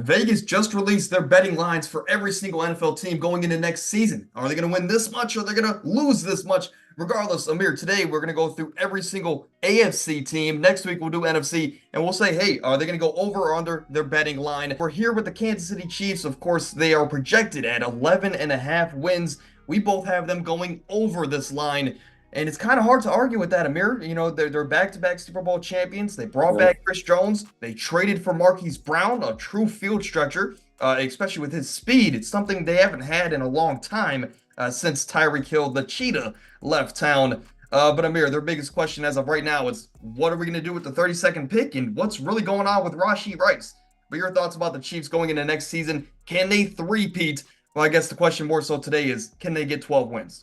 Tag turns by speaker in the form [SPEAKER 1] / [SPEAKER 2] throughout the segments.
[SPEAKER 1] Vegas just released their betting lines for every single NFL team going into next season. Are they going to win this much or are they going to lose this much? Regardless, Amir, today we're going to go through every single AFC team. Next week we'll do NFC and we'll say, hey, are they going to go over or under their betting line? We're here with the Kansas City Chiefs. Of course, they are projected at 11.5 wins. We both have them going over this line. And it's kind of hard to argue with that, Amir. You know, they're back-to-back Super Bowl champions. They brought
[SPEAKER 2] Yeah.
[SPEAKER 1] back Chris Jones. They traded for Marquise Brown, a true field stretcher, especially with his speed. It's something they haven't had in a long time since Tyreek Hill, the cheetah, left town. But Amir, their biggest question as of right now is, what are we going to do with the 32nd pick, and what's really going on with Rashee Rice? But your thoughts about the Chiefs going into next season? Can they three-peat? Well, I guess the question more so today is, can they get 12 wins?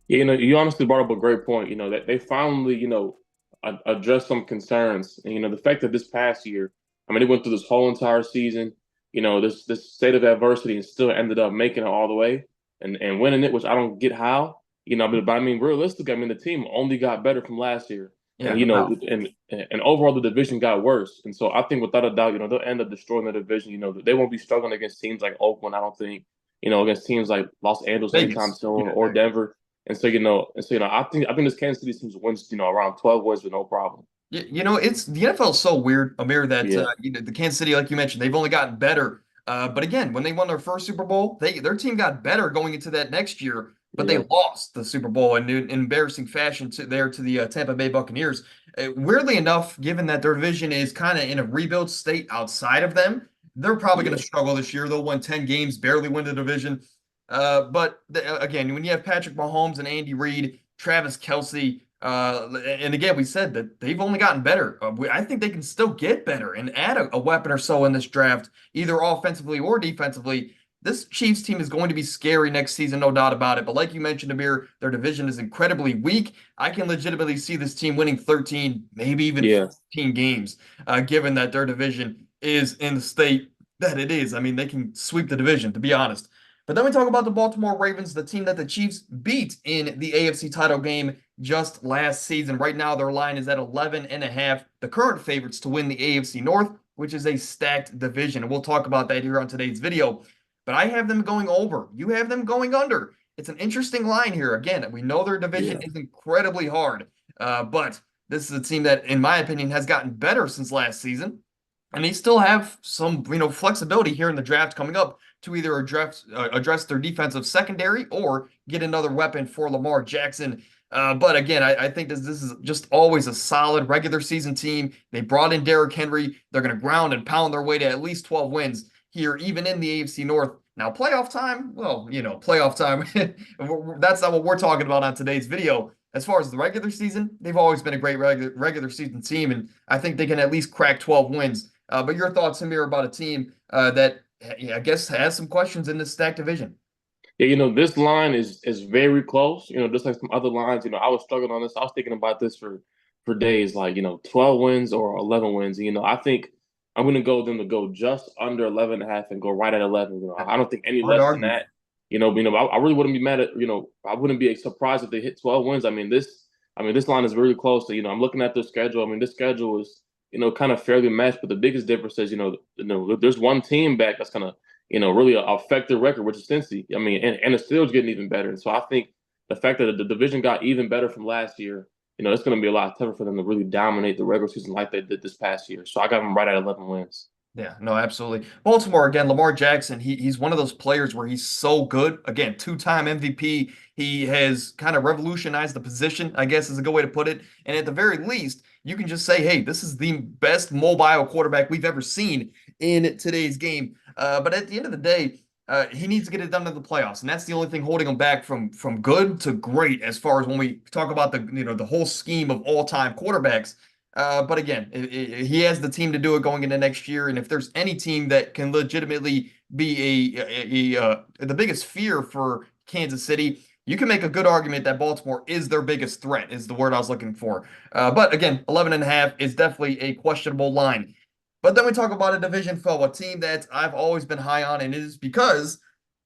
[SPEAKER 2] Yeah, you honestly brought up a great point. That they finally, addressed some concerns. And the fact that this past year, I mean, they went through this whole entire season, this state of adversity and still ended up making it all the way and winning it, which I don't get how. But I mean, realistically, I mean, the team only got better from last year.
[SPEAKER 1] Yeah,
[SPEAKER 2] And and overall the division got worse. And so I think without a doubt, they'll end up destroying the division. They won't be struggling against teams like Oakland, I don't think, against teams like Los Angeles anytime
[SPEAKER 1] Vegas.
[SPEAKER 2] soon
[SPEAKER 1] Yeah,
[SPEAKER 2] or Denver. And so, I think this Kansas City team wins, around 12 wins with no problem.
[SPEAKER 1] It's the NFL is so weird, Amir, that
[SPEAKER 2] Yeah.
[SPEAKER 1] the Kansas City, like you mentioned, they've only gotten better. But again, when they won their first Super Bowl, their team got better going into that next year, but they
[SPEAKER 2] Yeah.
[SPEAKER 1] lost the Super Bowl in embarrassing fashion to the Tampa Bay Buccaneers. Weirdly enough, given that their division is kind of in a rebuild state outside of them, they're probably going
[SPEAKER 2] Yeah.
[SPEAKER 1] to struggle this year. They'll win 10 games, barely win the division. Again, when you have Patrick Mahomes and Andy Reid, Travis Kelce, and again, we said that they've only gotten better. I think they can still get better and add a weapon or so in this draft, either offensively or defensively. This Chiefs team is going to be scary next season, no doubt about it. But like you mentioned, Amir, their division is incredibly weak. I can legitimately see this team winning 13, maybe even
[SPEAKER 2] Yeah.
[SPEAKER 1] 14 games, given that their division is in the state that it is. I mean, they can sweep the division, to be honest. But then we talk about the Baltimore Ravens, the team that the Chiefs beat in the AFC title game just last season. Right now, their line is at 11.5, the current favorites to win the AFC North, which is a stacked division. And we'll talk about that here on today's video. But I have them going over. You have them going under. It's an interesting line here. Again, we know their division
[SPEAKER 2] Yeah.
[SPEAKER 1] is incredibly hard, but this is a team that, in my opinion, has gotten better since last season. And they still have some, flexibility here in the draft coming up to either address their defensive secondary or get another weapon for Lamar Jackson. But again, I think this is just always a solid regular season team. They brought in Derrick Henry. They're going to ground and pound their way to at least 12 wins here, even in the AFC North. Now, playoff time, well, playoff time, that's not what we're talking about on today's video. As far as the regular season, they've always been a great regular season team, and I think they can at least crack 12 wins. But your thoughts, Amir, about a team that I guess has some questions in this stacked division?
[SPEAKER 2] Yeah, this line is very close. Just like some other lines. I was struggling on this. I was thinking about this for days, like 12 wins or 11 wins. I think I'm going to go with them to go just under 11 and a half and go right at 11. I don't think any
[SPEAKER 1] Hard to
[SPEAKER 2] less than
[SPEAKER 1] argue.
[SPEAKER 2] that. I really wouldn't be mad at. I wouldn't be surprised if they hit 12 wins. I mean, this line is really close. So, I'm looking at their schedule. I mean, this schedule is kind of fairly matched, but the biggest difference is, there's one team back that's gonna, really affect their record, which is Cincy. I mean, and the Steelers getting even better. And so I think the fact that the division got even better from last year, it's going to be a lot tougher for them to really dominate the regular season like they did this past year. So I got them right at 11 wins.
[SPEAKER 1] Yeah, no, absolutely. Baltimore, again, Lamar Jackson, he's one of those players where he's so good. Again, two-time MVP. He has kind of revolutionized the position, I guess is a good way to put it. And at the very least, you can just say, hey, this is the best mobile quarterback we've ever seen in today's game. But at the end of the day, he needs to get it done in the playoffs, and that's the only thing holding him back from good to great as far as when we talk about the whole scheme of all-time quarterbacks. But again, he has the team to do it going into next year. And if there's any team that can legitimately be the biggest fear for Kansas City, you can make a good argument that Baltimore is their biggest threat, is the word I was looking for. But again, 11.5 is definitely a questionable line. But then we talk about a division foe, a team that I've always been high on, and it is because,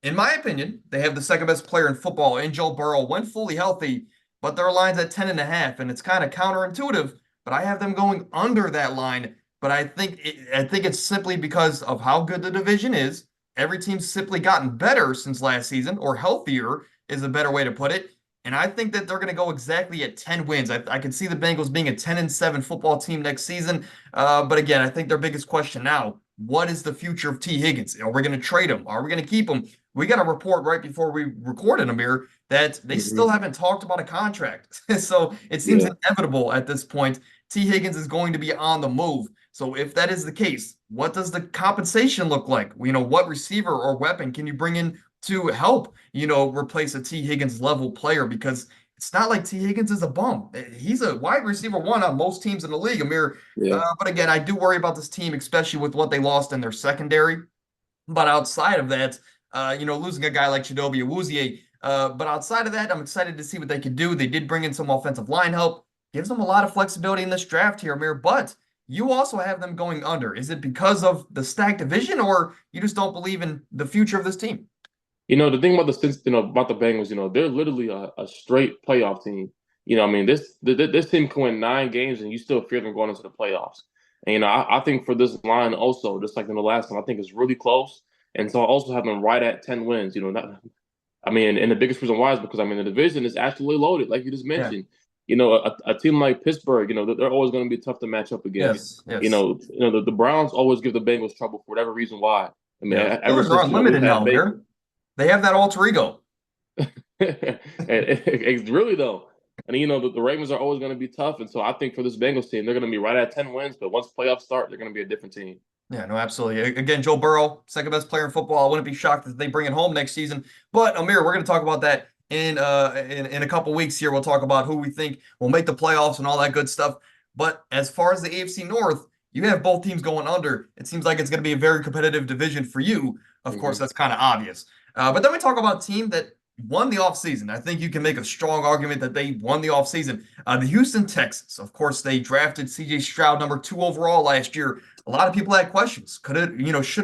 [SPEAKER 1] in my opinion, they have the second best player in football in Joe Burrow when fully healthy, but their line's at 10.5, and it's kind of counterintuitive. But I have them going under that line but I think it's simply because of how good the division is. Every team's simply gotten better since last season, or healthier is a better way to put it. And I think that they're going to go exactly at 10 wins. I can see the Bengals being a 10-7 football team next season. But again, I think their biggest question now, what is the future of T. Higgins? Are we going to trade him? Are we going to keep him? We got a report right before we recorded, Amir, that they still
[SPEAKER 2] Hmm.
[SPEAKER 1] haven't talked about a contract. So it seems
[SPEAKER 2] Yeah.
[SPEAKER 1] inevitable at this point. T. Higgins is going to be on the move. So if that is the case, what does the compensation look like? What receiver or weapon can you bring in to help, replace a T. Higgins level player? Because it's not like T. Higgins is a bum. He's a wide receiver one on most teams in the league, Amir.
[SPEAKER 2] Yeah.
[SPEAKER 1] But again, I do worry about this team, especially with what they lost in their secondary. But outside of that, losing a guy like Chidobe Awuzie. But outside of that, I'm excited to see what they can do. They did bring in some offensive line help. Gives them a lot of flexibility in this draft here, Amir. But you also have them going under. Is it because of the stacked division, or you just don't believe in the future of this team?
[SPEAKER 2] The thing about about the Bengals, they're literally a straight playoff team. I mean, this team can win 9 games and you still fear them going into the playoffs. And I think for this line also, just like in the last time, I think it's really close. And so I also have them right at 10 wins. And the biggest reason why is because the division is absolutely loaded, like you just
[SPEAKER 1] Yeah.
[SPEAKER 2] mentioned. A team like Pittsburgh, they're always going to be tough to match up against.
[SPEAKER 1] Yes. Yes.
[SPEAKER 2] The Browns always give the Bengals trouble for whatever reason why.
[SPEAKER 1] Yeah. The
[SPEAKER 2] Ever
[SPEAKER 1] Steelers are
[SPEAKER 2] since we've
[SPEAKER 1] unlimited now,
[SPEAKER 2] had
[SPEAKER 1] Amir.
[SPEAKER 2] Baker.
[SPEAKER 1] They have that alter ego.
[SPEAKER 2] It's really though. And the Ravens are always going to be tough, and so I think for this Bengals team, they're going to be right at 10 wins. But once playoffs start, they're going to be a different team.
[SPEAKER 1] Yeah, no, absolutely. Again, Joe Burrow, second best player in football. I wouldn't be shocked if they bring it home next season. But Amir, we're going to talk about that in a couple weeks here. We'll talk about who we think will make the playoffs and all that good stuff. But as far as the AFC North, you have both teams going under. It seems like it's going to be a very competitive division for you. Of course,
[SPEAKER 2] Hmm.
[SPEAKER 1] that's kind of obvious. But then we talk about a team that won the offseason. I think you can make a strong argument that they won the offseason. The Houston Texans. Of course, they drafted CJ Stroud number 2 overall last year. A lot of people had questions. Should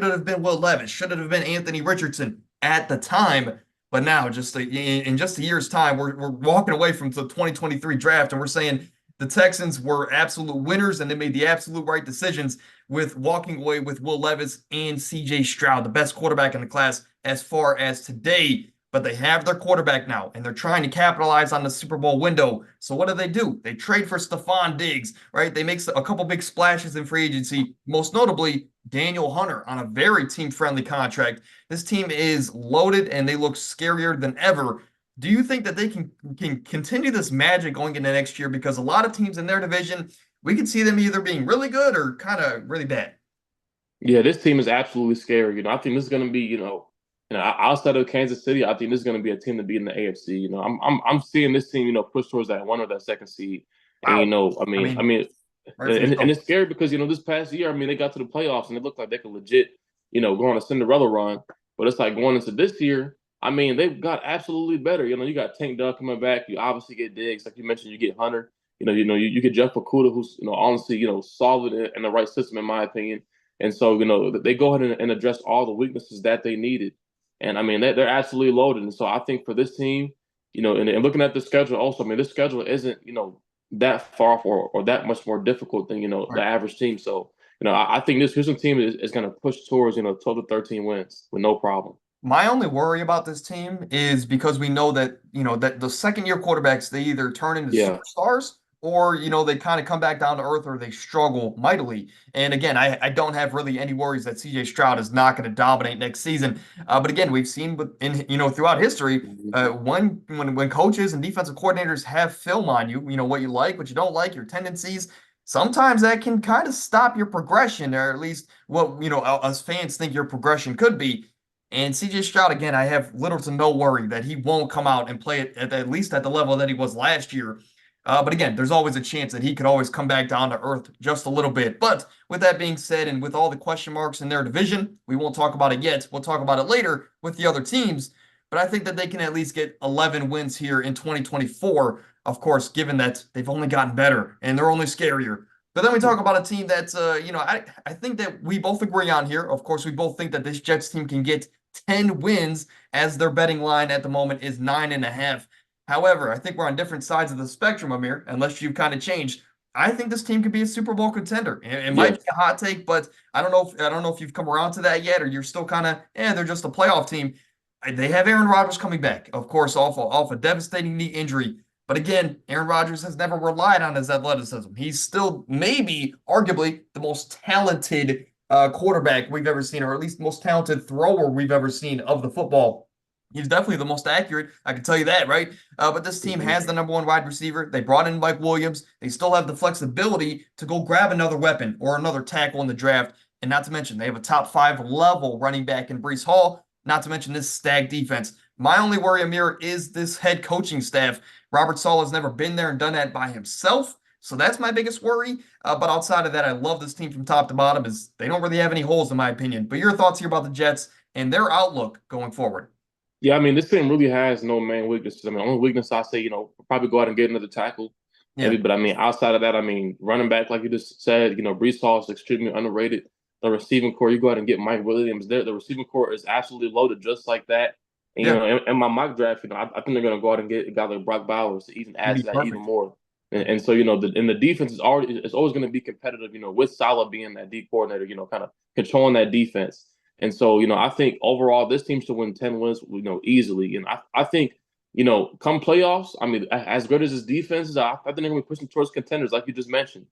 [SPEAKER 1] it have been Will Levis? Should it have been Anthony Richardson at the time? But now, in just a year's time, we're walking away from the 2023 draft and we're saying the Texans were absolute winners and they made the absolute right decisions with walking away with Will Levis and CJ Stroud, the best quarterback in the class as far as today. But they have their quarterback now, and they're trying to capitalize on the Super Bowl window. So what do? They trade for Stephon Diggs, right? They make a couple big splashes in free agency, most notably Daniel Hunter on a very team-friendly contract. This team is loaded, and they look scarier than ever. Do you think that they can continue this magic going into next year? Because a lot of teams in their division, we can see them either being really good or kind of really bad.
[SPEAKER 2] Yeah, this team is absolutely scary. I think this is going to be, outside of Kansas City, I think this is going to be a team to beat in the AFC. I'm seeing this team, push towards that one or that second seed. And
[SPEAKER 1] Wow. I mean, rightfully
[SPEAKER 2] and
[SPEAKER 1] so.
[SPEAKER 2] it's scary because this past year, they got to the playoffs and it looked like they could legit, go on a Cinderella run. But it's like going into this year, they've got absolutely better. You got Tank Dell coming back. You obviously get Diggs, like you mentioned. You get Hunter. You get Jeff Okuda, who's honestly solid in the right system in my opinion. And so they go ahead and address all the weaknesses that they needed. And they're absolutely loaded. And so I think for this team, and looking at the schedule also, this schedule isn't that far off or that much more difficult than the
[SPEAKER 1] Right.
[SPEAKER 2] average team. So I think this Houston team is going to push towards 12 to 13 wins with no problem.
[SPEAKER 1] My only worry about this team is because we know that, that the second year quarterbacks, they either turn into
[SPEAKER 2] Yeah.
[SPEAKER 1] superstars or, they kind of come back down to earth or they struggle mightily. And again, I don't have really any worries that CJ Stroud is not going to dominate next season. But again, we've seen throughout history,
[SPEAKER 2] Mhm.
[SPEAKER 1] when coaches and defensive coordinators have film on you, what you like, what you don't like, your tendencies, sometimes that can kind of stop your progression, or at least what, us fans think your progression could be. And CJ Stroud, again, I have little to no worry that he won't come out and play it at least at the level that he was last year. But again, there's always a chance that he could always come back down to earth just a little bit. But with that being said, and with all the question marks in their division, we won't talk about it yet. We'll talk about it later with the other teams. But I think that they can at least get 11 wins here in 2024, of course, given that they've only gotten better and they're only scarier. But then we talk about a team that's, I think that we both agree on here. Of course, we both think that this Jets team can get 10 wins as their betting line at the moment is 9.5. However, I think we're on different sides of the spectrum, Amir, unless you've kind of changed. I think this team could be a Super Bowl contender. It might be
[SPEAKER 2] Yes.
[SPEAKER 1] a hot take, but I don't know if you've come around to that yet, or you're still kind of, they're just a playoff team. They have Aaron Rodgers coming back, of course, off a devastating knee injury. But again, Aaron Rodgers has never relied on his athleticism. He's still maybe, arguably, the most talented quarterback we've ever seen, or at least most talented thrower we've ever seen of the football. He's definitely the most accurate. I can tell you that, right? But this team
[SPEAKER 2] Mhm.
[SPEAKER 1] has the number one wide receiver. They brought in Mike Williams. They still have the flexibility to go grab another weapon or another tackle in the draft. And not to mention, they have a top 5 level running back in Brees Hall. Not to mention this stacked defense. My only worry, Amir, is this head coaching staff. Robert Saleh has never been there and done that by himself. So that's my biggest worry. But outside of that, I love this team from top to bottom. Is they don't really have any holes in my opinion. But your thoughts here about the Jets and their outlook going forward?
[SPEAKER 2] Yeah, I mean, this team really has no main weaknesses. I mean, only weakness I say, probably go out and get another tackle, maybe.
[SPEAKER 1] Yeah,
[SPEAKER 2] But I mean, outside of that, I mean, running back, like you just said, Brees Hall is extremely underrated. The receiving core, you go out and get Mike Williams there. The receiving core is absolutely loaded just like that. And,
[SPEAKER 1] yeah,
[SPEAKER 2] in my mock draft, I think they're going to go out and get a guy like Brock Bowers to even
[SPEAKER 1] it'd
[SPEAKER 2] add
[SPEAKER 1] be
[SPEAKER 2] to that even
[SPEAKER 1] perfect.
[SPEAKER 2] more. And so, the defense it's always going to be competitive, with Salah being that D coordinator, kind of controlling that defense. And so, I think overall this team should win 10 wins, easily. And I think, come playoffs, I mean, as good as his defense is, I think they're going to be pushing towards contenders, like you just mentioned.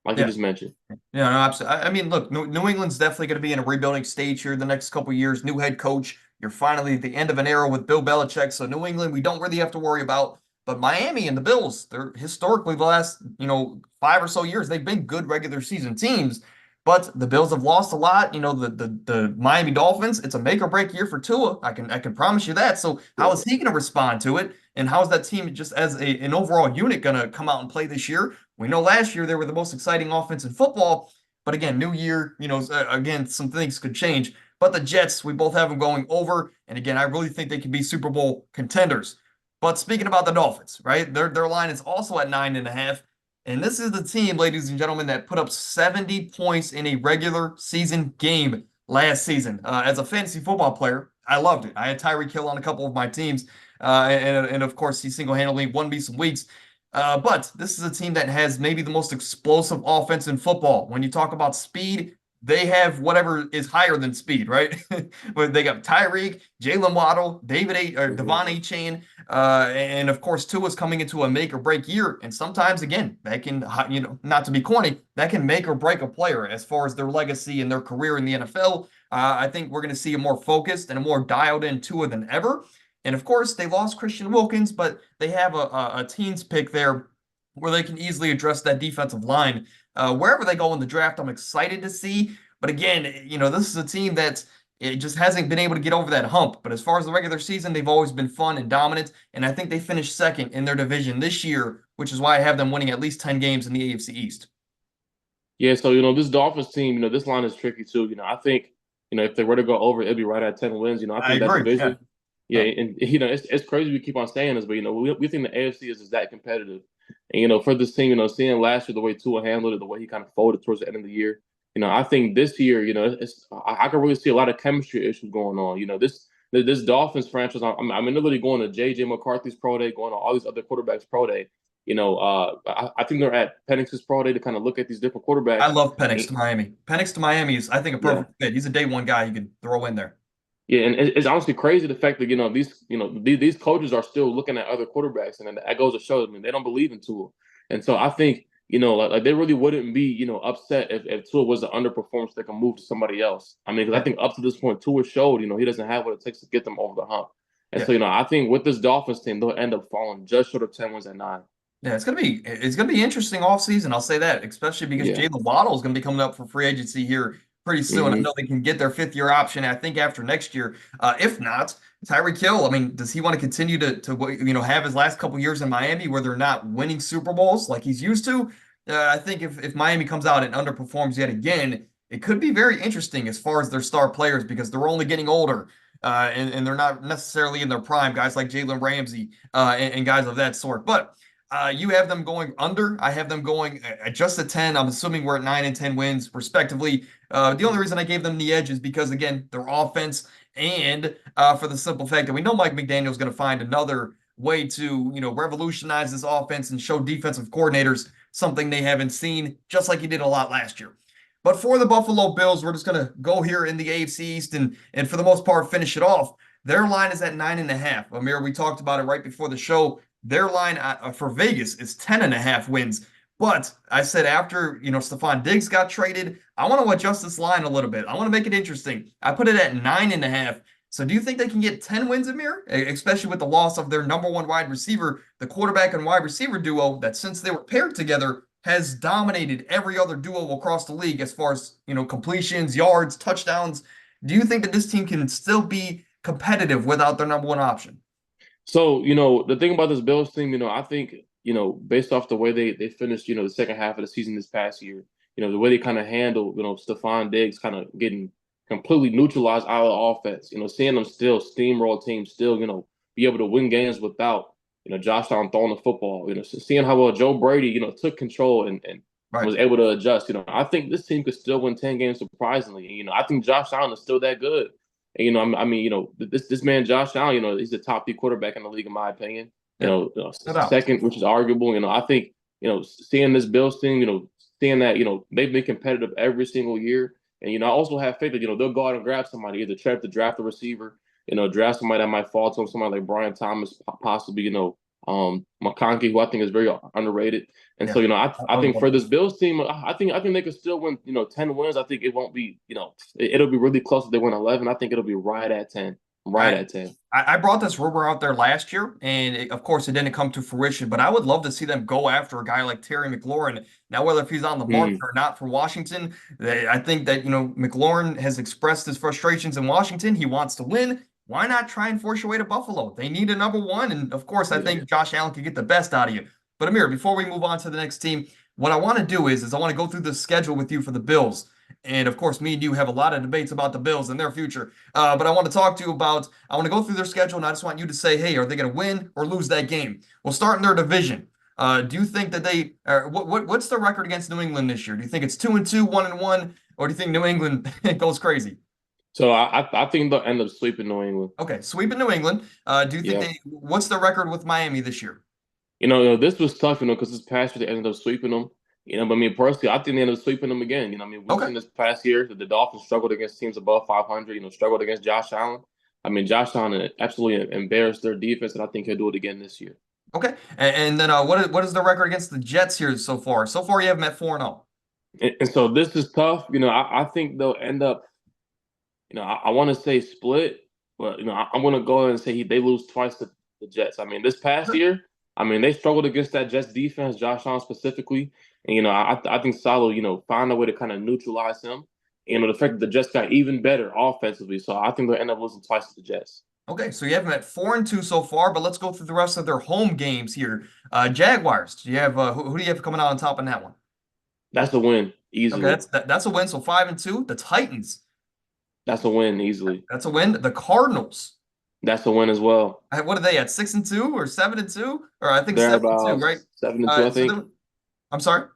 [SPEAKER 2] Like you
[SPEAKER 1] Yeah.
[SPEAKER 2] just mentioned.
[SPEAKER 1] Yeah, no, absolutely. I mean, look, New England's definitely going to be in a rebuilding stage here the next couple of years. New head coach. You're finally at the end of an era with Bill Belichick. So New England, we don't really have to worry about. But Miami and the Bills, they're historically the last, 5 or so years, they've been good regular season teams. But the Bills have lost a lot. The Miami Dolphins, it's a make or break year for Tua. I can promise you that. So how is he going to respond to it? And how is that team just as an overall unit going to come out and play this year? We know last year they were the most exciting offense in football, but again, new year, again, some things could change. But the Jets, we both have them going over, and again, I really think they can be Super Bowl contenders. But speaking about the Dolphins, right? Their line is also at 9.5, and this is the team, ladies and gentlemen, that put up 70 points in a regular season game last season. As a fantasy football player, I loved it. I had Tyreek Hill on a couple of my teams, and of course, he single-handedly won me some weeks. But this is a team that has maybe the most explosive offense in football. When you talk about speed, they have whatever is higher than speed, right? But they got Tyreek, Jalen Waddle,
[SPEAKER 2] Mhm.
[SPEAKER 1] Devon A. Chain, and of course Tua's coming into a make or break year. And sometimes, again, that can, not to be corny, that can make or break a player as far as their legacy and their career in the NFL. I think we're going to see a more focused and a more dialed in Tua than ever. And of course, they lost Christian Wilkins, but they have a teens pick there where they can easily address that defensive line. Wherever they go in the draft, I'm excited to see. But again, this is a team that it just hasn't been able to get over that hump. But as far as the regular season, they've always been fun and dominant. And I think they finished second in their division this year, which is why I have them winning at least 10 games in the AFC East.
[SPEAKER 2] Yeah, so this Dolphins team, this line is tricky too. I think, if they were to go over, it'd be right at 10 wins. I
[SPEAKER 1] I
[SPEAKER 2] think that
[SPEAKER 1] agree. Yeah.
[SPEAKER 2] division, yeah,
[SPEAKER 1] Yeah.
[SPEAKER 2] and it's crazy we keep on saying this, but we think the AFC is that competitive. And for this team, seeing last year the way Tua handled it, the way he kind of folded towards the end of the year, I think this year, I can really see a lot of chemistry issues going on. This Dolphins franchise, I'm literally going to JJ McCarthy's pro day, going to all these other quarterbacks pro day. I think they're at Penix's pro day to kind of look at these different
[SPEAKER 1] I
[SPEAKER 2] quarterbacks.
[SPEAKER 1] love Penix
[SPEAKER 2] And,
[SPEAKER 1] to Miami. Penix to Miami is, I think, a
[SPEAKER 2] yeah,
[SPEAKER 1] perfect fit. He's a day one guy you can throw in there.
[SPEAKER 2] yeah, and it's honestly crazy the fact that these coaches are still looking at other quarterbacks, and then that goes to show them they don't believe in Tua. And so I think like they really wouldn't be upset if Tua was an underperformance they can move to somebody else. I mean, because I
[SPEAKER 1] Yeah.
[SPEAKER 2] think up to this point Tua showed he doesn't have what it takes to get them over the hump. And
[SPEAKER 1] Yeah.
[SPEAKER 2] so I think with this Dolphins team they'll end up falling just short of 10 wins at 9.
[SPEAKER 1] Yeah, it's gonna be interesting off season. I'll say that, especially because
[SPEAKER 2] Yeah.
[SPEAKER 1] Jalen Waddle is gonna be coming up for free agency here pretty soon. I
[SPEAKER 2] Hmm.
[SPEAKER 1] know they can get their 5th year option, I think, after next year. If not, Tyreek Hill. I mean, does he want to continue to have his last couple years in Miami where they're not winning Super Bowls like he's used to? I think if Miami comes out and underperforms yet again, it could be very interesting as far as their star players because they're only getting older. And they're not necessarily in their prime, guys like Jalen Ramsey and guys of that sort. But you have them going under. I have them going at just at 10. I'm assuming we're at 9 and 10 wins, respectively. The only reason I gave them the edge is because, again, their offense and for the simple fact that we know Mike McDaniel is going to find another way to, revolutionize this offense and show defensive coordinators something they haven't seen, just like he did a lot last year. But for the Buffalo Bills, we're just going to go here in the AFC East and for the most part finish it off. Their line is at 9.5. Amir, we talked about it right before the show. Their line for Vegas is 10.5 wins. But I said after, Stephon Diggs got traded, I want to adjust this line a little bit. I want to make it interesting. I put it at 9.5. So do you think they can get 10 wins, Amir? Especially with the loss of their number one wide receiver, the quarterback and wide receiver duo that since they were paired together has dominated every other duo across the league as far as, completions, yards, touchdowns. Do you think that this team can still be competitive without their number one option?
[SPEAKER 2] So, the thing about this Bills team, I think, based off the way they finished, the second half of the season this past year, the way they kind of handled, Stephon Diggs kind of getting completely neutralized out of the offense, seeing them still steamroll teams, still, be able to win games without, Josh Allen throwing the football, seeing how well Joe Brady, took control and
[SPEAKER 1] Right.
[SPEAKER 2] was able to adjust. I think this team could still win 10 games surprisingly. And, I think Josh Allen is still that good. And, this man, Josh Allen, he's the top 3 quarterback in the league, in my opinion.
[SPEAKER 1] No
[SPEAKER 2] Second, which is arguable. I think, seeing this Bills team, seeing that, they've been competitive every single year. And, I also have faith that, they'll go out and grab somebody, either try to draft a receiver, draft somebody that might fall to them, somebody like Brian Thomas, possibly, McConkey, who I think is very underrated. And so, I think for this Bills team, I think they could still win, 10 wins. I think it won't be, it'll be really close if they win 11. I think it'll be right at 10. Right at 10.
[SPEAKER 1] I brought this rumor out there last year, and of course, it didn't come to fruition. But I would love to see them go after a guy like Terry McLaurin. Now, whether if he's on the market or not for Washington, I think that McLaurin has expressed his frustrations in Washington. He wants to win. Why not try and force your way to Buffalo? They need a number one, and of course, I think Josh Allen could get the best out of you. But Amir, before we move on to the next team, what I want to do is I want to go through the schedule with you for the Bills. And of course, me and you have a lot of debates about the Bills and their future. But I want to talk to you I want to go through their schedule, and I just want you to say, hey, are they going to win or lose that game? We'll start in their division. Do you think that what's the record against New England this year? Do you think it's 2-2, 1-1, or do you think New England goes crazy?
[SPEAKER 2] So I think they'll end up sweeping New England.
[SPEAKER 1] Okay, sweeping New England. Do you think what's the record with Miami this year?
[SPEAKER 2] This was tough, because this past year they ended up sweeping them. But personally, I think they ended up sweeping them again. We've seen this past year that the Dolphins struggled against teams above 500, struggled against Josh Allen. Josh Allen absolutely embarrassed their defense, and I think he'll do it again this year.
[SPEAKER 1] Okay. And then what is the record against the Jets here so far? So far, you have them at 4-0.
[SPEAKER 2] And so this is tough. I think they'll end up, I want to say split, but, I'm going to go ahead and say they lose twice to the Jets. This past year, they struggled against that Jets defense, Josh Allen specifically. And, I think Saleh, find a way to kind of neutralize him. The fact that the Jets got even better offensively. So I think they'll end up losing twice to the Jets.
[SPEAKER 1] Okay, so you have them at 4-2 so far, but let's go through the rest of their home games here. Jaguars, do you have who do you have coming out on top in that one?
[SPEAKER 2] That's a win, easily.
[SPEAKER 1] Okay, that's a win. So 5-2. The Titans.
[SPEAKER 2] That's a win, easily.
[SPEAKER 1] That's a win. The Cardinals.
[SPEAKER 2] That's a win as well.
[SPEAKER 1] What are they at? 6-2 or 7-2? Or I think
[SPEAKER 2] They're
[SPEAKER 1] 7-2, right?
[SPEAKER 2] 7-2, I think.
[SPEAKER 1] I'm sorry?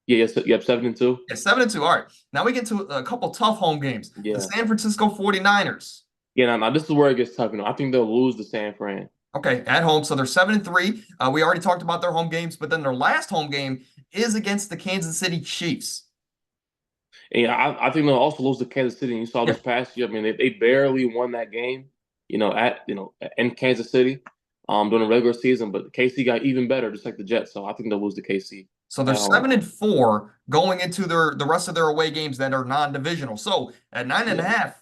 [SPEAKER 2] Yes, yep, 7-2.
[SPEAKER 1] Yeah, 7-2. All right. Now we get to a couple tough home games.
[SPEAKER 2] Yeah.
[SPEAKER 1] The San Francisco 49ers.
[SPEAKER 2] Yeah, now this is where it gets tough. I think they'll lose to San Fran.
[SPEAKER 1] Okay, at home. So they're 7-3. We already talked about their home games, but then their last home game is against the Kansas City Chiefs.
[SPEAKER 2] And I think they'll also lose to Kansas City. And you saw this past year. They barely won that game, in Kansas City, during the regular season. But KC got even better, just like the Jets. So I think they'll lose to KC.
[SPEAKER 1] So they're 7-4 going into the rest of their away games that are non-divisional. So at 9.5,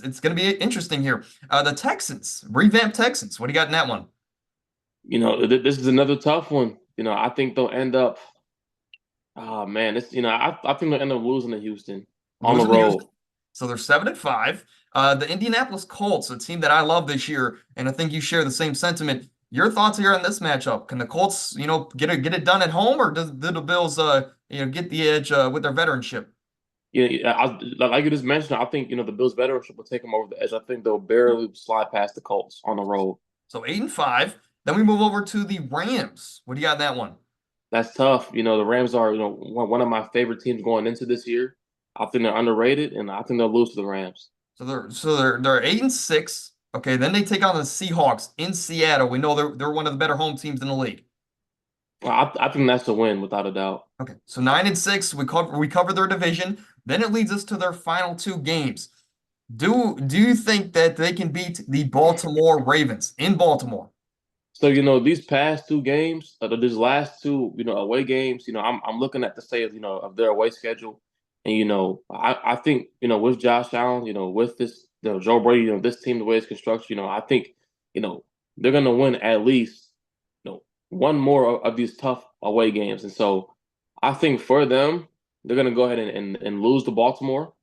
[SPEAKER 1] it's going to be interesting here. The Texans, revamped Texans. What do you got in that one?
[SPEAKER 2] This is another tough one. I think they'll end up. Oh man, I think they'll end up losing to Houston on the road.
[SPEAKER 1] So they're 7-5. The Indianapolis Colts, a team that I love this year, and I think you share the same sentiment. Your thoughts here on this matchup? Can the Colts, get it done at home, or do the Bills, get the edge with their veteranship?
[SPEAKER 2] Yeah, like you just mentioned, I think the Bills' veteranship will take them over the edge. I think they'll barely slide past the Colts on the road.
[SPEAKER 1] So 8-5. Then we move over to the Rams. What do you got in that one?
[SPEAKER 2] That's tough. The Rams are one of my favorite teams going into this year. I think they're underrated, and I think they'll lose to the Rams.
[SPEAKER 1] So they're 8-6. Okay, then they take on the Seahawks in Seattle. We know they're one of the better home teams in the league.
[SPEAKER 2] I think that's a win without a doubt.
[SPEAKER 1] Okay, so 9-6, we cover their division. Then it leads us to their final two games. Do you think that they can beat the Baltimore Ravens in Baltimore?
[SPEAKER 2] So these past two games, these last two away games, I'm looking at the state of their away schedule, and I think with Josh Allen, with this Joe Brady, this team the way it's constructed, I think you know they're gonna win at least one more of these tough away games, and so I think for them they're gonna go ahead and lose to Baltimore,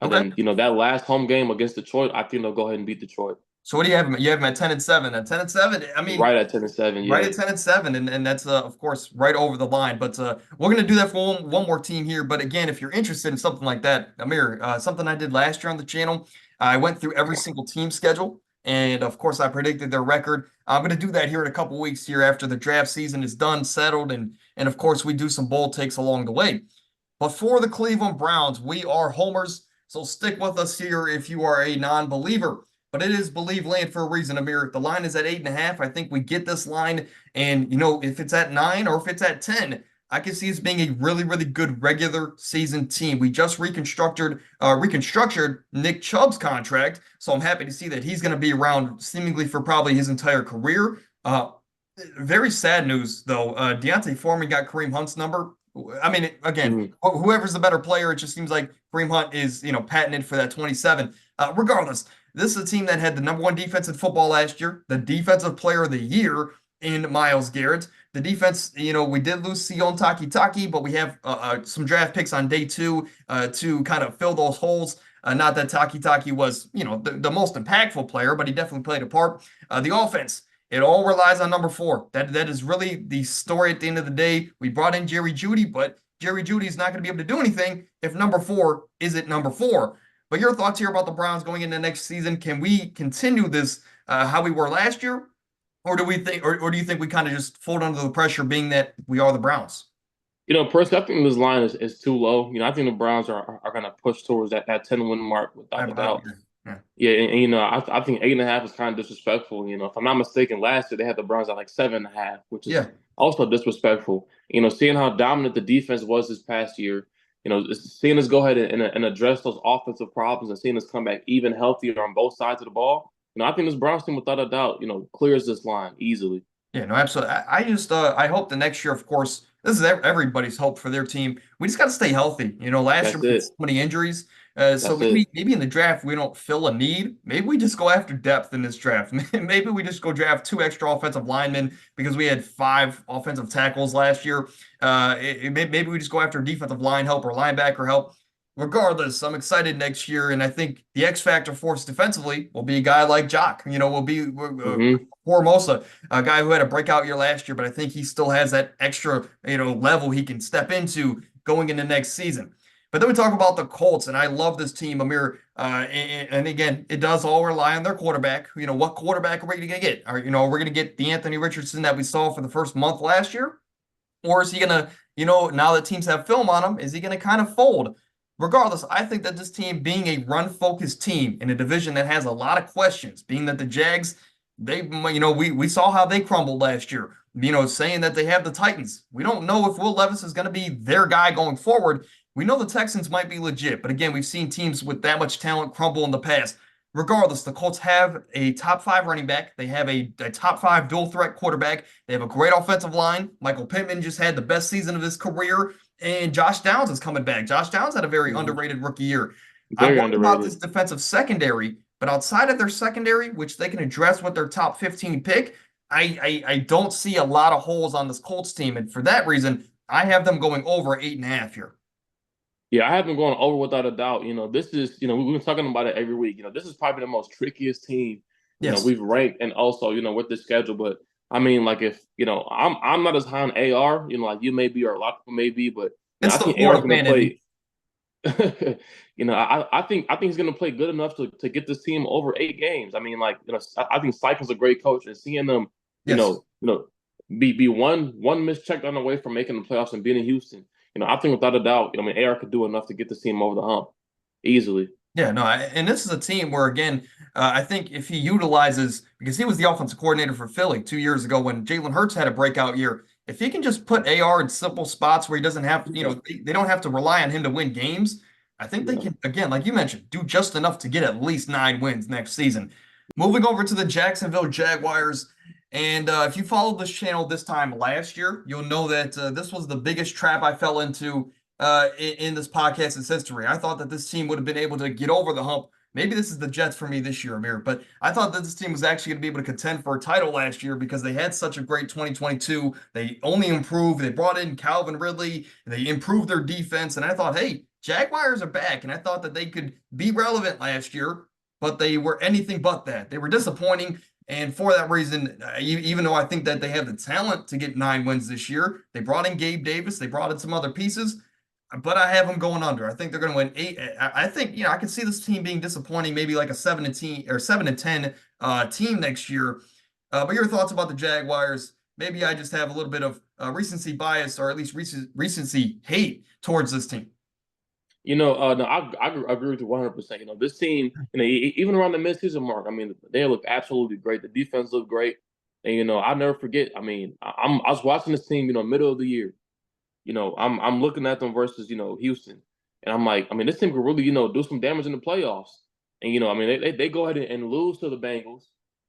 [SPEAKER 2] and
[SPEAKER 1] Okay.
[SPEAKER 2] then that last home game against Detroit, I think they'll go ahead and beat Detroit
[SPEAKER 1] So what do you have? You have them at 10-7. At 10-7, I mean,
[SPEAKER 2] right at 10-7.
[SPEAKER 1] right
[SPEAKER 2] Yeah.
[SPEAKER 1] at 10-7, and that's of course right over the line. But we're gonna do that for one more team here. But again, if you're interested in something like that, Amir, something I did last year on the channel, I went through every single team schedule, and of course I predicted their record. I'm gonna do that here in a couple weeks here after the draft season is done, settled, and of course we do some bold takes along the way. But for the Cleveland Browns, we are homers, so stick with us here if you are a non-believer. But it is believe land for a reason, Amir. The line is at 8.5. I think we get this line, and if it's at 9 or if it's at 10, I can see us being a really, really good regular season team. We just reconstructed Nick Chubb's contract, so I'm happy to see that he's going to be around seemingly for probably his entire career. Very sad news though. Deontay Foreman got Kareem Hunt's number. I mean, again,
[SPEAKER 2] Mhm.
[SPEAKER 1] whoever's the better player, it just seems like Kareem Hunt is, patented for that 27. Regardless, this is a team that had the number one defense in football last year, the defensive player of the year in Myles Garrett. The defense, we did lose Sion Taki, but we have some draft picks on day two to kind of fill those holes. Not that Taki was, the most impactful player, but he definitely played a part. The offense, it all relies on number four. That is really the story at the end of the day. We brought in Jerry Jeudy, but Jerry Jeudy is not going to be able to do anything if number four isn't number four. But your thoughts here about the Browns going into next season? Can we continue this how we were last year, or do you think we kind of just fold under the pressure, being that we are the Browns?
[SPEAKER 2] Personally, I think this line is too low. I think the Browns are going to push towards that 10-win mark
[SPEAKER 1] I,
[SPEAKER 2] without a
[SPEAKER 1] I,
[SPEAKER 2] doubt.
[SPEAKER 1] yeah.
[SPEAKER 2] Yeah, and I think 8.5 is kind of disrespectful. If I'm not mistaken, last year they had the Browns at like 7.5, which is
[SPEAKER 1] Yeah.
[SPEAKER 2] also disrespectful. Seeing how dominant the defense was this past year, seeing us go ahead and address those offensive problems and seeing us come back even healthier on both sides of the ball. I think this Browns team, without a doubt, clears this line easily.
[SPEAKER 1] Yeah, no, absolutely. I just I hope the next year, of course, this is everybody's hope for their team. We just got to stay healthy. Last year
[SPEAKER 2] That's
[SPEAKER 1] we had
[SPEAKER 2] it.
[SPEAKER 1] so many injuries. So
[SPEAKER 2] That's it.
[SPEAKER 1] maybe in the draft we don't fill a need. Maybe we just go after depth in this draft. Maybe we just go draft two extra offensive linemen because we had five offensive tackles last year. Maybe we just go after defensive line help or linebacker help. Regardless, I'm excited next year, and I think the X factor for us defensively will be a guy like Jock. Will be
[SPEAKER 2] Hmm.
[SPEAKER 1] Formosa, a guy who had a breakout year last year, but I think he still has that extra, level he can step into going into next season. But then we talk about the Colts, and I love this team, Amir. And again, it does all rely on their quarterback. What quarterback are we going to get? Are we going to get the Anthony Richardson that we saw for the first month last year? Or is he going to, now that teams have film on him, is he going to kind of fold? Regardless, I think that this team being a run-focused team in a division that has a lot of questions, being that the Jags, we saw how they crumbled last year. Saying that they have the Titans. We don't know if Will Levis is going to be their guy going forward. We know the Texans might be legit, but again, we've seen teams with that much talent crumble in the past. Regardless, the Colts have a top five running back. They have a top five dual threat quarterback. They have a great offensive line. Michael Pittman just had the best season of his career, and Josh Downs is coming back. Josh Downs had a very
[SPEAKER 2] Hmm.
[SPEAKER 1] underrated rookie year. I'm
[SPEAKER 2] Very
[SPEAKER 1] worried about
[SPEAKER 2] underrated.
[SPEAKER 1] this defensive secondary, but outside of their secondary, which they can address with their top 15 pick, I don't see a lot of holes on this Colts team. And for that reason, I have them going over 8.5 here.
[SPEAKER 2] Yeah, I have been going over without a doubt. This is, we've been talking about it every week. This is probably the most trickiest team,
[SPEAKER 1] Yes.
[SPEAKER 2] we've ranked, and also, with the schedule. But I mean, like if, I'm not as high on AR, like you may be or a lot of people may be, but
[SPEAKER 1] It's
[SPEAKER 2] I
[SPEAKER 1] the
[SPEAKER 2] think AR is
[SPEAKER 1] Florida
[SPEAKER 2] gonna
[SPEAKER 1] fan in me.
[SPEAKER 2] play. I think he's gonna play good enough to get this team over 8 games. I mean, like, I think Syke's a great coach, and seeing them,
[SPEAKER 1] Yes.
[SPEAKER 2] be one mischeck on the way from making the playoffs and being in Houston. I think without a doubt, I mean, AR could do enough to get this team over the hump easily.
[SPEAKER 1] Yeah, no, and this is a team where, again, I think if he utilizes, because he was the offensive coordinator for Philly 2 years ago when Jalen Hurts had a breakout year, if he can just put AR in simple spots where he doesn't have,
[SPEAKER 2] Yeah.
[SPEAKER 1] they don't have to rely on him to win games, I think they
[SPEAKER 2] Yeah.
[SPEAKER 1] can, again, like you mentioned, do just enough to get at least 9 wins next season. Moving over to the Jacksonville Jaguars. And if you followed this channel this time last year, you'll know that this was the biggest trap I fell into in this podcast's history. I thought that this team would have been able to get over the hump. Maybe this is the Jets for me this year, Amir, but I thought that this team was actually going to be able to contend for a title last year because they had such a great 2022. They only improved. They brought in Calvin Ridley. They improved their defense. And I thought, hey, Jaguars are back. And I thought that they could be relevant last year, but they were anything but that. They were disappointing. And for that reason, even though I think that they have the talent to get 9 wins this year, they brought in Gabe Davis. They brought in some other pieces, but I have them going under. I think they're going to win 8. I think, I can see this team being disappointing, maybe like a 7-10 or 7-10 team next year. But your thoughts about the Jaguars? Maybe I just have a little bit of recency bias, or at least recency hate towards this team.
[SPEAKER 2] No, I agree with you 100%. This team, even around the midseason mark, I mean, they look absolutely great. The defense looked great, and I'll never forget. I mean, I was watching this team, middle of the year. I'm looking at them versus Houston, and I'm like, I mean, this team could really do some damage in the playoffs. And I mean, they go ahead and lose to the Bengals,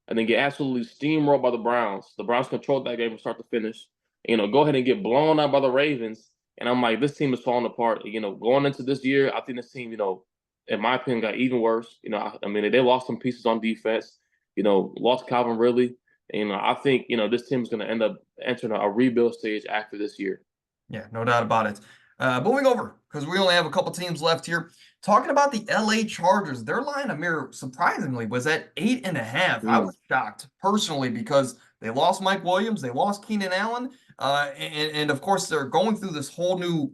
[SPEAKER 2] and then get absolutely steamrolled by the Browns. The Browns controlled that game from start to finish. Go ahead and get blown out by the Ravens. And I'm like, this team is falling apart. Going into this year, I think this team, in my opinion, got even worse. I mean, they lost some pieces on defense. Lost Calvin Ridley. And I think this team is going to end up entering a rebuild stage after this year.
[SPEAKER 1] Yeah, no doubt about it. Moving over, because we only have a couple teams left here. Talking about the LA Chargers, their line, Amir, surprisingly, was at 8.5. I was shocked personally because they lost Mike Williams, they lost Keenan Allen, and of course they're going through this whole new,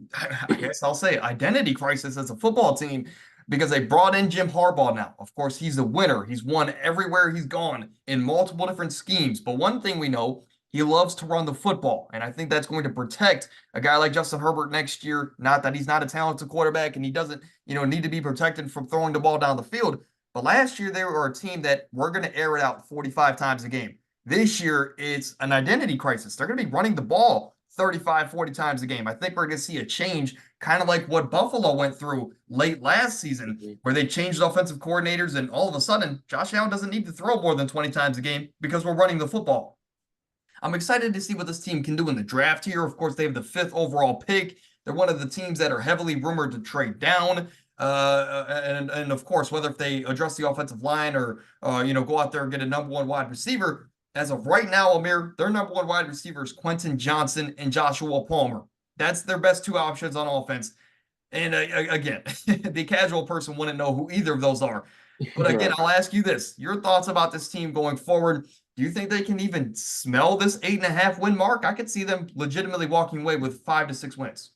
[SPEAKER 1] I guess I'll say, identity crisis as a football team because they brought in Jim Harbaugh now. Of course, he's a winner. He's won everywhere he's gone in multiple different schemes. But one thing we know, he loves to run the football, and I think that's going to protect a guy like Justin Herbert next year. Not that he's not a talented quarterback and he doesn't, need to be protected from throwing the ball down the field. But last year they were a team that we're going to air it out 45 times a game. This year it's an identity crisis. They're going to be running the ball 35, 40 times a game. I think we're going to see a change, kind of like what Buffalo went through late last season, where they changed offensive coordinators, and all of a sudden Josh Allen doesn't need to throw more than 20 times a game because we're running the football. I'm excited to see what this team can do in the draft here. Of course, they have the 5th overall pick. They're one of the teams that are heavily rumored to trade down. And of course, whether if they address the offensive line or, go out there and get a number 1 wide receiver, as of right now, Amir, their number 1 wide receiver is Quentin Johnson and Joshua Palmer. That's their best 2 options on offense. And again, the casual person wouldn't know who either of those are. But again, I'll ask you this. Your thoughts about this team going forward. Do you think they can even smell this 8.5 win mark? I could see them legitimately walking away with 5 to 6 wins.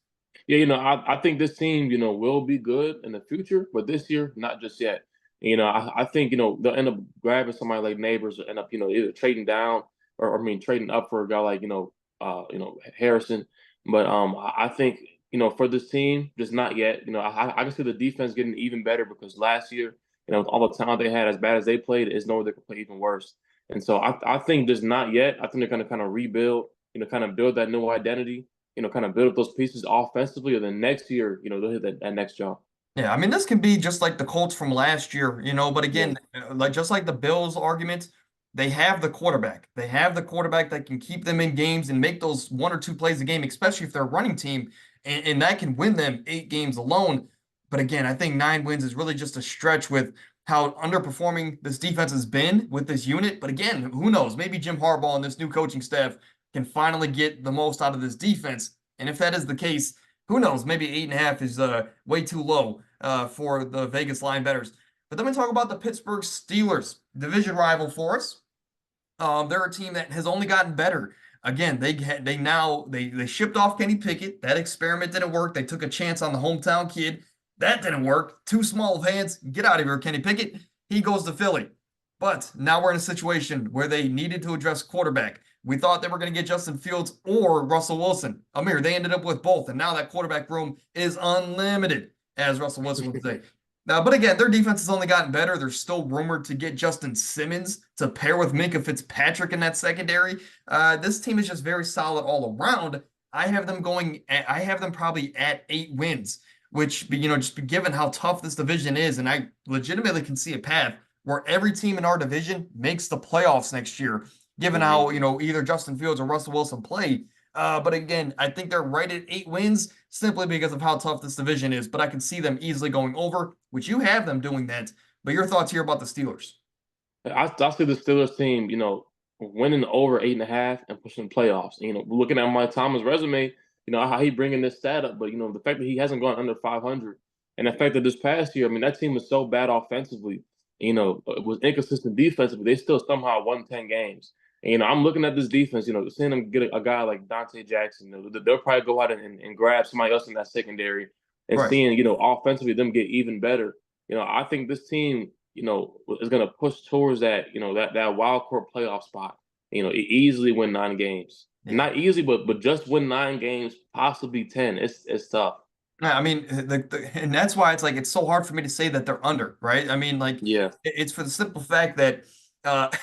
[SPEAKER 2] Yeah, I think this team, will be good in the future, but this year, not just yet. I think, they'll end up grabbing somebody like Neighbors or end up, either trading down or trading up for a guy like, Harrison. But I think, for this team, just not yet. I can see the defense getting even better because last year, with all the talent they had, as bad as they played, it's nowhere they could play even worse. And so I think just not yet. I think they're going to kind of rebuild, kind of build that new identity, kind of build up those pieces offensively. And then next year, they'll hit that next jump.
[SPEAKER 1] Yeah, I mean, this can be just like the Colts from last year, but again, just like the Bills argument, they have the quarterback. They have the quarterback that can keep them in games and make those 1 or 2 plays a game, especially if they're a running team, and that can win them 8 games alone. But again, I think 9 wins is really just a stretch with how underperforming this defense has been with this unit. But again, who knows? Maybe Jim Harbaugh and this new coaching staff can finally get the most out of this defense. And if that is the case, who knows? Maybe 8.5 is way too low for the Vegas line bettors. But then we talk about the Pittsburgh Steelers, division rival for us. They're a team that has only gotten better. Again, they shipped off Kenny Pickett. That experiment didn't work. They took a chance on the hometown kid. That didn't work. Too small of hands. Get out of here, Kenny Pickett. He goes to Philly. But now we're in a situation where they needed to address quarterback. We thought they were going to get Justin Fields or Russell Wilson. Amir, they ended up with both. And now that quarterback room is unlimited, as Russell Wilson would say. But again, their defense has only gotten better. They're still rumored to get Justin Simmons to pair with Minkah Fitzpatrick in that secondary. This team is just very solid all around. I have them probably at 8 wins, which, just given how tough this division is, and I legitimately can see a path where every team in our division makes the playoffs next year, given how, either Justin Fields or Russell Wilson play. But again, I think they're right at 8 wins simply because of how tough this division is. But I can see them easily going over, which you have them doing that. But your thoughts here about the Steelers?
[SPEAKER 2] I see the Steelers team, winning over 8.5 and pushing playoffs. Looking at Mike Thomas' resume, how he bringing this stat up, but the fact that he hasn't gone under 500, and the fact that this past year, I mean, that team was so bad offensively, it was inconsistent defensively. They still somehow won 10 games. And, I'm looking at this defense, seeing them get a guy like Dante Jackson, they'll probably go out and grab somebody else in that secondary, and
[SPEAKER 1] Right.
[SPEAKER 2] seeing, offensively them get even better. I think this team, is going to push towards that, that wild card playoff spot. Easily win 9 games.
[SPEAKER 1] Yeah.
[SPEAKER 2] Not easy, but just win 9 games, possibly 10. It's tough.
[SPEAKER 1] I mean, and that's why it's so hard for me to say that they're under, right? I mean,
[SPEAKER 2] Yeah.
[SPEAKER 1] it's for the simple fact that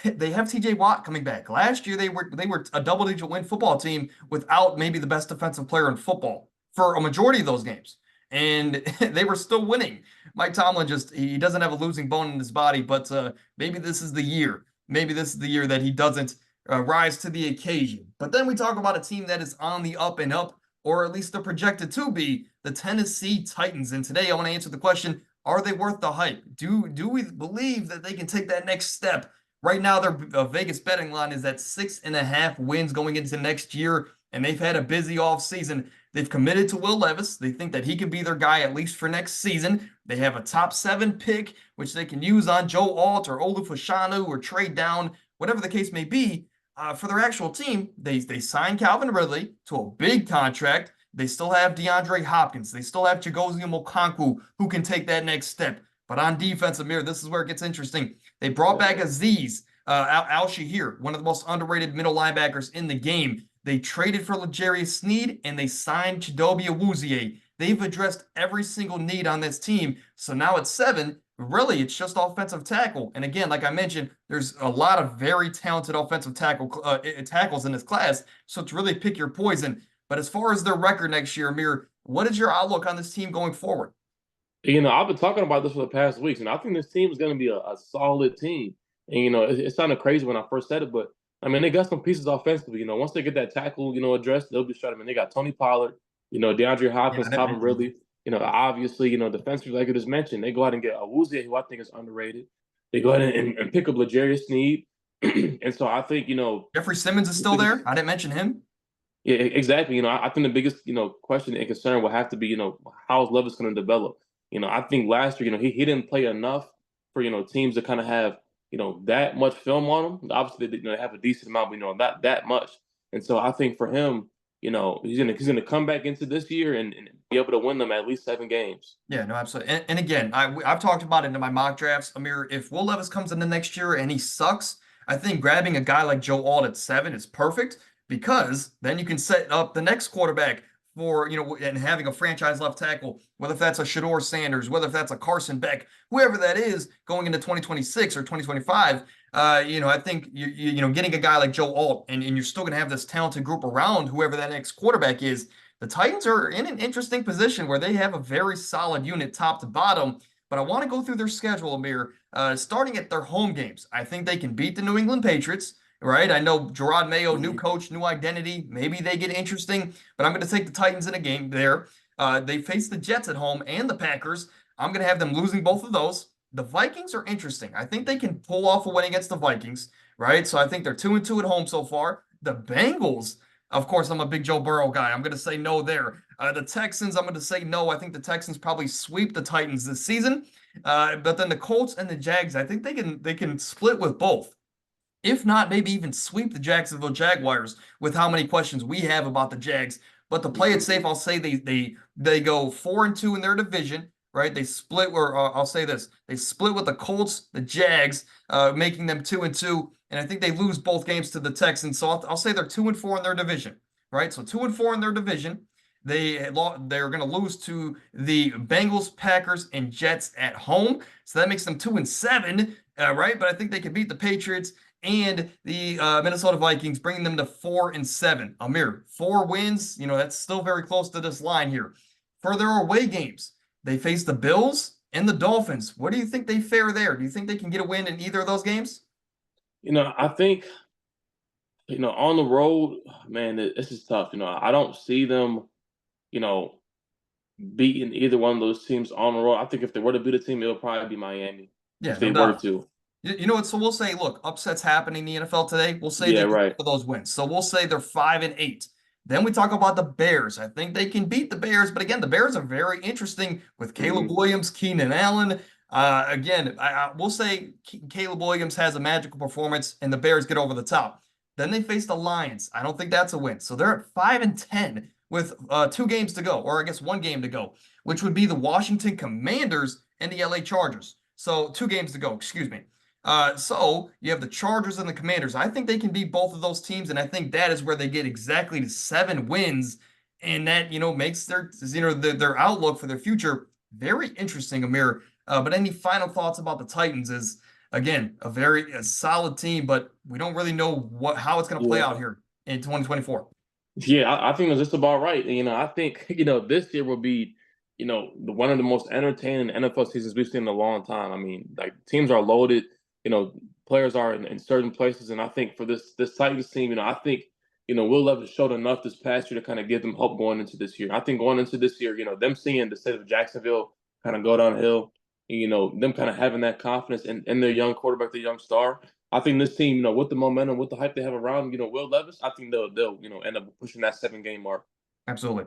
[SPEAKER 1] they have TJ Watt coming back. Last year they were a double-digit win football team without maybe the best defensive player in football for a majority of those games, and they were still winning. Mike Tomlin he doesn't have a losing bone in his body, but maybe this is the year. Maybe this is the year that he doesn't rise to the occasion. But then we talk about a team that is on the up and up, or at least they're projected to be, the Tennessee Titans. And today I want to answer the question, are they worth the hype? Do we believe that they can take that next step? Right now, their Vegas betting line is at 6.5 wins going into next year, and they've had a busy offseason. They've committed to Will Levis. They think that he can be their guy at least for next season. They have a top 7 pick, which they can use on Joe Alt or Olu Fashanu or trade down, whatever the case may be. For their actual team, they signed Calvin Ridley to a big contract. They still have DeAndre Hopkins. They still have Chigozie Okonkwo, who can take that next step. But on defense, Amir, this is where it gets interesting. They brought back Aziz Al-Shahir, one of the most underrated middle linebackers in the game. They traded for L'Jarius Sneed, and they signed Chidobe Awuzie. They've addressed every single need on this team. So now at 7, really, it's just offensive tackle. And again, like I mentioned, there's a lot of very talented offensive tackles in this class. So it's really pick your poison. But as far as their record next year, Amir, what is your outlook on this team going forward?
[SPEAKER 2] I've been talking about this for the past weeks, and I think this team is going to be a solid team. And, it sounded crazy when I first said it, but, I mean, they got some pieces offensively. Once they get that tackle, addressed, they'll be straight. I mean, they got Tony Pollard, DeAndre Hopkins, Calvin Ridley. Obviously, defensively, like I just mentioned, they go out and get Awuzie, who I think is underrated. They go ahead and pick up L'Jarius Sneed. And so I think,
[SPEAKER 1] Jeffrey Simmons is still there. I didn't mention him.
[SPEAKER 2] Yeah, exactly. I think the biggest, question and concern will have to be, how is Levis going to develop? I think last year, he didn't play enough for, teams to kind of have, that much film on him. Obviously, they have a decent amount, but, not that much. And so I think for him, he's gonna come back into this year and be able to win them at least 7 games.
[SPEAKER 1] Yeah, no, absolutely. And again, I've talked about it in my mock drafts. Amir, if Will Levis comes in the next year and he sucks, I think grabbing a guy like Joe Alt at 7 is perfect, because then you can set up the next quarterback for, and having a franchise left tackle, whether if that's a Shador Sanders, whether if that's a Carson Beck, whoever that is going into 2026 or 2025. I think getting a guy like Joe Alt, and you're still going to have this talented group around whoever that next quarterback is. The Titans are in an interesting position where they have a very solid unit top to bottom. But I want to go through their schedule, Amir, starting at their home games. I think they can beat the New England Patriots, right? I know Gerard Mayo, new coach, new identity. Maybe they get interesting, but I'm going to take the Titans in a game there. They face the Jets at home and the Packers. I'm going to have them losing both of those. The Vikings are interesting. I think they can pull off a win against the Vikings, right? So I think they're 2-2 at home so far. The Bengals, of course, I'm a big Joe Burrow guy. I'm going to say no there. The Texans, I'm going to say no. I think the Texans probably sweep the Titans this season. But then the Colts and the Jags, I think they can split with both. If not, maybe even sweep the Jacksonville Jaguars with how many questions we have about the Jags. But to play it safe, I'll say they go 4-2 in their division, right? They split, or I'll say this: they split with the Colts, the Jags, making them 2-2, and I think they lose both games to the Texans. So I'll say they're 2-4 in their division, right? So 2-4 in their division. They're going to lose to the Bengals, Packers, and Jets at home. So that makes them 2-7, right? But I think they can beat the Patriots and the Minnesota Vikings, bringing them to 4-7. Amir, 4 wins. That's still very close to this line here. For their away games, they face the Bills and the Dolphins. What do you think they fare there? Do you think they can get a win in either of those games?
[SPEAKER 2] I think on the road, man, this is tough. I don't see them, you know, beating either one of those teams on the road. I think if they were to beat a team, it'll probably be Miami
[SPEAKER 1] Yeah,
[SPEAKER 2] if
[SPEAKER 1] no
[SPEAKER 2] they were
[SPEAKER 1] doubt.
[SPEAKER 2] to.
[SPEAKER 1] You know what? So we'll say, look, upsets happening in the NFL today. We'll say
[SPEAKER 2] Yeah,
[SPEAKER 1] they get
[SPEAKER 2] right.
[SPEAKER 1] for those wins. So we'll say they're 5-8. Then we talk about the Bears. I think they can beat the Bears, but again, the Bears are very interesting with Caleb
[SPEAKER 2] Hmm.
[SPEAKER 1] Williams, Keenan Allen. Again, we'll say Caleb Williams has a magical performance, and the Bears get over the top. Then they face the Lions. I don't think that's a win. So they're at 5-10 with 2 games to go, or I guess 1 game to go, which would be the Washington Commanders and the LA Chargers. So 2 games to go, excuse me. So you have the Chargers and the Commanders. I think they can beat both of those teams, and I think that is where they get exactly to 7 wins, and that makes their outlook for their future very interesting, Amir. But any final thoughts about the Titans? Is again a solid team, but we don't really know how it's going to play
[SPEAKER 2] Yeah.
[SPEAKER 1] out here in 2024.
[SPEAKER 2] Yeah, I think it's just about right. And, I think, this year will be, one of the most entertaining NFL seasons we've seen in a long time. I mean, like teams are loaded, you know, players are in certain places. And I think for this Titans team, I think, Will Levis showed enough this past year to kind of give them hope going into this year. I think going into this year, them seeing the state of Jacksonville kind of go downhill, them kind of having that confidence in their young quarterback, their young star. I think this team, with the momentum, with the hype they have around, Will Levis, I think they'll end up pushing that 7 game mark.
[SPEAKER 1] Absolutely.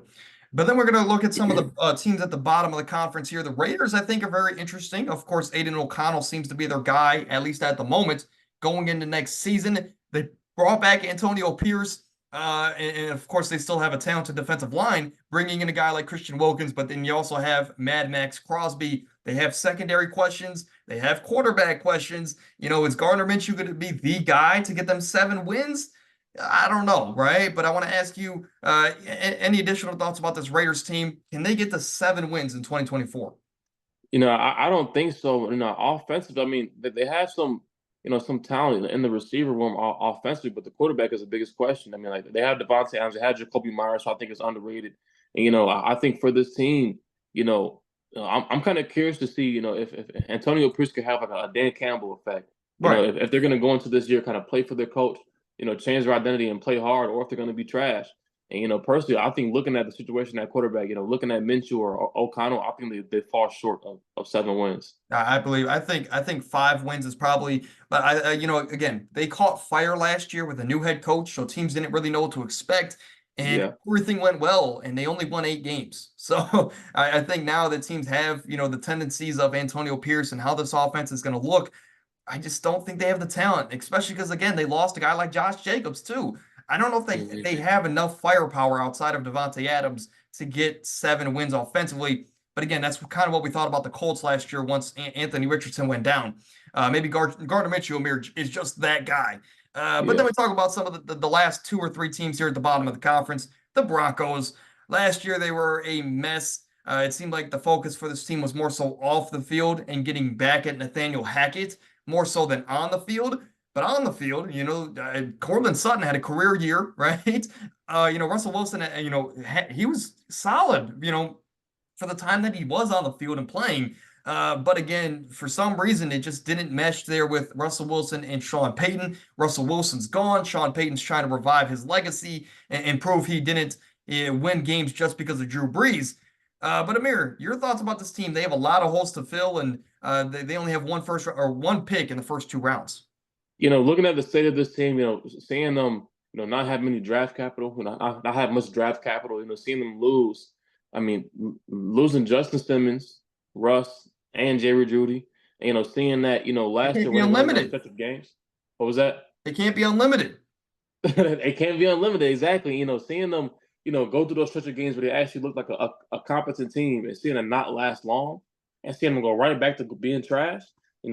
[SPEAKER 1] But then we're going to look at some of the teams at the bottom of the conference here. The Raiders, I think, are very interesting. Of course, Aiden O'Connell seems to be their guy, at least at the moment, going into next season. They brought back Antonio Pierce. And of course, they still have a talented defensive line, bringing in a guy like Christian Wilkins. But then you also have Mad Max Crosby. They have secondary questions. They have quarterback questions. Is Gardner Minshew going to be the guy to get them 7 wins? I don't know, right? But I want to ask you any additional thoughts about this Raiders team? Can they get to 7 wins in 2024?
[SPEAKER 2] I don't think so. Offensive, I mean, they have some talent in the receiver room offensively, but the quarterback is the biggest question. I mean, like they have Devontae Adams, they have Jacoby Myers, so I think it's underrated. And I think for this team, I'm kind of curious to see, if Antonio Pierce could have like a Dan Campbell effect.
[SPEAKER 1] Right.
[SPEAKER 2] If they're going to go into this year kind of play for their coach, change their identity and play hard, or if they're going to be trash. And personally, I think looking at the situation at quarterback, looking at Minshew or O'Connell, I think they fall short of 7 wins.
[SPEAKER 1] I believe. I think 5 wins is probably. But again, they caught fire last year with a new head coach, so teams didn't really know what to expect, and
[SPEAKER 2] Yeah.
[SPEAKER 1] everything went well, and they only won 8 games. So I think now that teams have the tendencies of Antonio Pierce and how this offense is going to look, I just don't think they have the talent, especially because again they lost a guy like Josh Jacobs too. I don't know if they
[SPEAKER 2] Mhm.
[SPEAKER 1] have enough firepower outside of Devontae Adams to get 7 wins offensively. But again, that's kind of what we thought about the Colts last year once Anthony Richardson went down. Maybe Gardner Minshew is just that guy. But then
[SPEAKER 2] Yeah.
[SPEAKER 1] we talk about some of the last 2 or 3 teams here at the bottom of the conference. The Broncos. Last year they were a mess. It seemed like the focus for this team was more so off the field and getting back at Nathaniel Hackett more so than on the field. But on the field, Cortland Sutton had a career year, right? Russell Wilson, he was solid, for the time that he was on the field and playing. But again, for some reason, it just didn't mesh there with Russell Wilson and Sean Payton. Russell Wilson's gone. Sean Payton's trying to revive his legacy and prove he didn't win games just because of Drew Brees. But Amir, your thoughts about this team? They have a lot of holes to fill, and they only have one pick in the first 2 rounds.
[SPEAKER 2] Looking at the state of this team, seeing them, not have many draft capital, not have much draft capital, seeing them lose. I mean, losing Justin Simmons, Russ, and Jerry Judy, seeing that,
[SPEAKER 1] They
[SPEAKER 2] last
[SPEAKER 1] can't
[SPEAKER 2] year
[SPEAKER 1] be
[SPEAKER 2] when they went those
[SPEAKER 1] unlimited.
[SPEAKER 2] stretch of games. What was that?
[SPEAKER 1] They can't be unlimited.
[SPEAKER 2] It can't be unlimited, exactly. Seeing them, go through those stretch of games where they actually look like a competent team and seeing them not last long and seeing them go right back to being trash.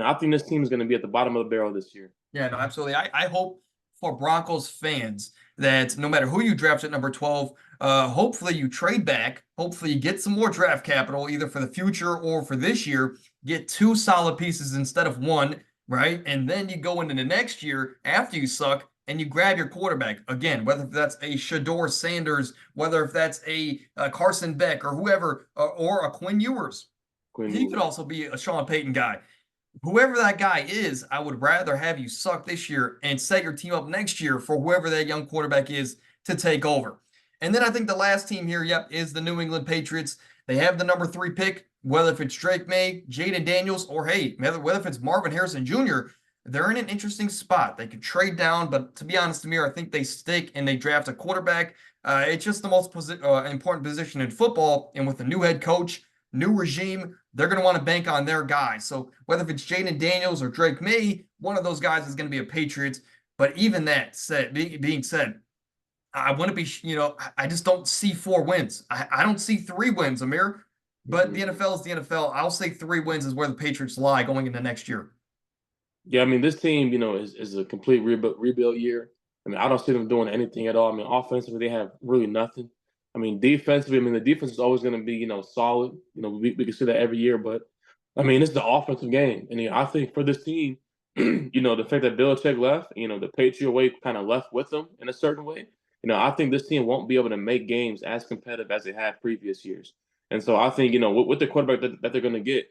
[SPEAKER 2] I think this team is going to be at the bottom of the barrel this year.
[SPEAKER 1] Yeah, no, absolutely. I hope for Broncos fans that no matter who you draft at number 12, hopefully you trade back. Hopefully you get some more draft capital, either for the future or for this year. Get two solid pieces instead of one, right? And then you go into the next year after you suck and you grab your quarterback again, whether that's a Shador Sanders, whether if that's a Carson Beck or whoever, or a Quinn Ewers.
[SPEAKER 2] Quinn
[SPEAKER 1] He could
[SPEAKER 2] Ewers.
[SPEAKER 1] also be a Sean Payton guy. Whoever that guy is, I would rather have you suck this year and set your team up next year for whoever that young quarterback is to take over. And then I think the last team here, yep, is the New England Patriots. They have the number 3 pick, whether if it's Drake May, Jaden Daniels, or hey, whether if it's Marvin Harrison Jr., they're in an interesting spot. They could trade down, but to be honest, Amir, I think they stick and they draft a quarterback. It's just the most important position in football. And with a new head coach, new regime, they're going to want to bank on their guys. So whether if it's Jaden Daniels or Drake May, one of those guys is going to be a Patriots. But even that being said, I wouldn't be, I just don't see 4 wins. I don't see 3 wins, Amir. But the NFL is the NFL. I'll say 3 wins is where the Patriots lie going into next year.
[SPEAKER 2] Yeah, I mean, this team, is a complete rebuild year. I mean, I don't see them doing anything at all. I mean, offensively, they have really nothing. I mean, defensively, the defense is always going to be, solid. We can see that every year. But, I mean, it's the offensive game. And I think for this team, the fact that Belichick left, the Patriot way kind of left with them in a certain way. I think this team won't be able to make games as competitive as they have previous years. And so I think, with the quarterback that they're going to get,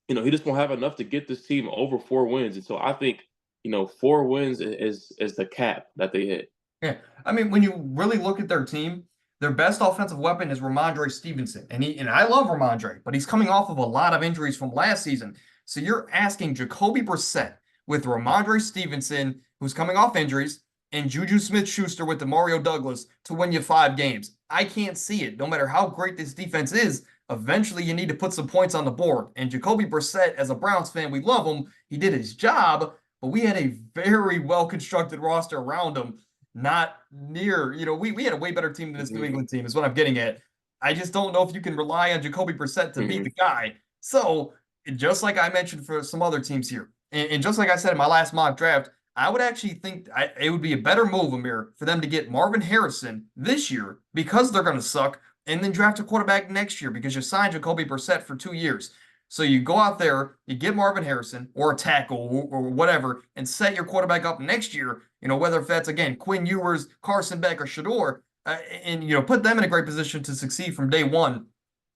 [SPEAKER 2] he just won't have enough to get this team over 4 wins. And so I think, 4 wins is the cap that they hit.
[SPEAKER 1] Yeah. I mean, when you really look at their team, their best offensive weapon is Ramondre Stevenson. And I love Ramondre, but he's coming off of a lot of injuries from last season. So you're asking Jacoby Brissett with Ramondre Stevenson, who's coming off injuries, and Juju Smith-Schuster with Demario Douglas to win you 5 games. I can't see it. No matter how great this defense is, eventually you need to put some points on the board. And Jacoby Brissett, as a Browns fan, we love him. He did his job, but we had a very well-constructed roster around him. Not near, we had a way better team than this New England team is what I'm getting at. I just don't know if you can rely on Jacoby Brissett to be the guy. So just like I mentioned for some other teams here, and just like I said in my last mock draft, I would actually think it would be a better move, Amir, for them to get Marvin Harrison this year because they're going to suck, and then draft a quarterback next year because you signed Jacoby Brissett for 2 years. So you go out there, you get Marvin Harrison or a tackle or whatever, and set your quarterback up next year, whether if that's, again, Quinn Ewers, Carson Beck, or Shador, and, put them in a great position to succeed from day one.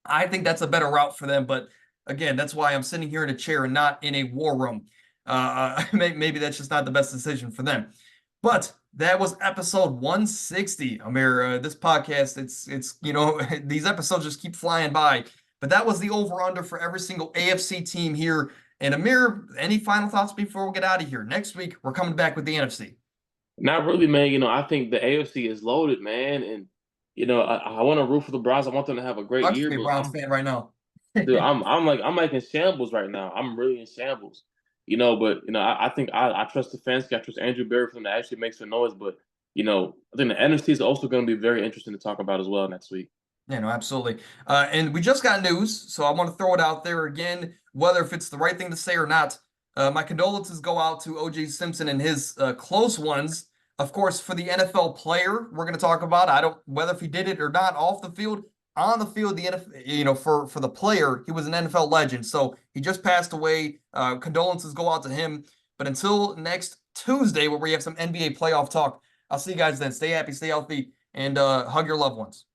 [SPEAKER 1] I think that's a better route for them. But, again, that's why I'm sitting here in a chair and not in a war room. Maybe that's just not the best decision for them. But that was episode 160, Amir. This podcast, it's these episodes just keep flying by. But that was the over-under for every single AFC team here. And Amir, any final thoughts before we get out of here? Next week, we're coming back with the NFC.
[SPEAKER 2] Not really, man. I think the AFC is loaded, man. And, I want to root for the Browns. I want them to have a great year.
[SPEAKER 1] I'm a Browns fan right now.
[SPEAKER 2] Dude, I'm like in shambles right now. I'm really in shambles. But I think I trust the fans. I trust Andrew Berry for them to actually make some noise. But I think the NFC is also going to be very interesting to talk about as well next week.
[SPEAKER 1] Yeah, no, absolutely. And we just got news, so I want to throw it out there again, whether if it's the right thing to say or not. My condolences go out to O.J. Simpson and his close ones. Of course, for the NFL player, we're going to talk about. Whether if he did it or not off the field. On the field, the NFL, for the player, he was an NFL legend. So he just passed away. Condolences go out to him. But until next Tuesday, where we have some NBA playoff talk, I'll see you guys then. Stay happy, stay healthy, and hug your loved ones.